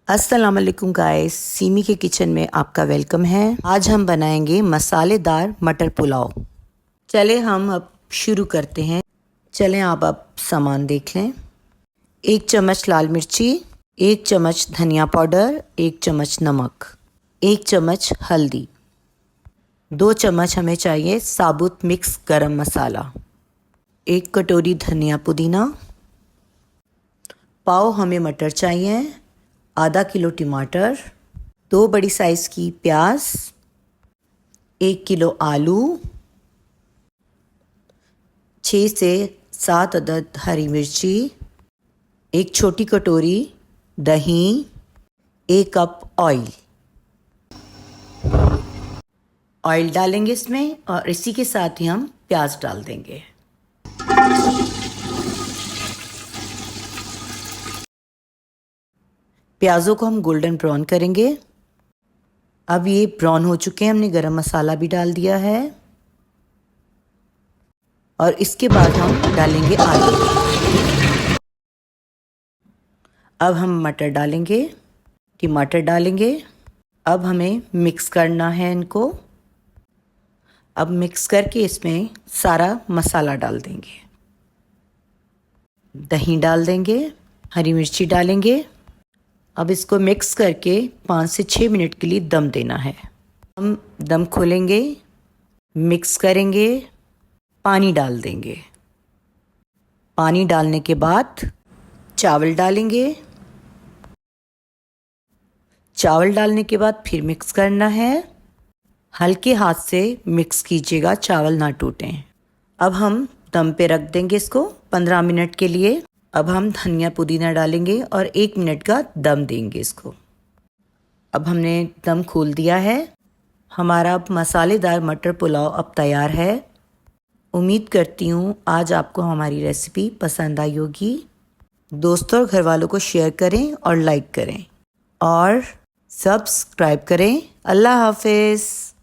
अस्सलाम वालेकुम guys, semi के किचन में आपका वेलकम है। आज हम बनाएंगे मसालेदार मटर पुलाव। चले हम अब शुरू करते हैं। चलें आप अब सामान देख लें। 1 चम्मच लाल मिर्ची, 1 चम्मच धनिया पाउडर, 1 चम्मच नमक, 1 चम्मच हल्दी, 2 चम्मच हमें चाहिए साबुत मिक्स गरम मसाला, 1 कटोरी धनिया पुदीना, पाव हमें मटर चाहिए, आधा किलो टमाटर, 2 बड़ी साइज़ की प्याज, 1 किलो आलू, 6 से 7 अदद हरी मिर्ची, 1 छोटी कटोरी दही, 1 कप ऑयल। ऑयल डालेंगे इसमें और इसी के साथ ही हम प्याज डाल देंगे। प्याज़ों को हम गोल्डन ब्राउन करेंगे। अब ये ब्राउन हो चुके हैं, हमने गरम मसाला भी डाल दिया है और इसके बाद हम डालेंगे आलू। अब हम मटर डालेंगे, टमाटर डालेंगे। अब हमें मिक्स करना है इनको। अब मिक्स करके इसमें सारा मसाला डाल देंगे, दही डाल देंगे, हरी मिर्ची डालेंगे। अब इसको मिक्स करके 5 से 6 मिनट के लिए दम देना है। हम दम खोलेंगे, मिक्स करेंगे, पानी डाल देंगे। पानी डालने के बाद चावल डालेंगे। चावल डालने के बाद फिर मिक्स करना है। हल्के हाथ से मिक्स कीजिएगा, चावल ना टूटें। अब हम दम पे रख देंगे इसको 15 मिनट के लिए। अब हम धनिया पुदीना डालेंगे और 1 मिनट का दम देंगे इसको। अब हमने दम खोल दिया है। हमारा मसालेदार मटर पुलाव अब तैयार है। उम्मीद करती हूँ आज आपको हमारी रेसिपी पसंद आई होगी। दोस्तों और घर वालों को शेयर करें और लाइक करें और सब्सक्राइब करें। अल्लाह हाफिज़।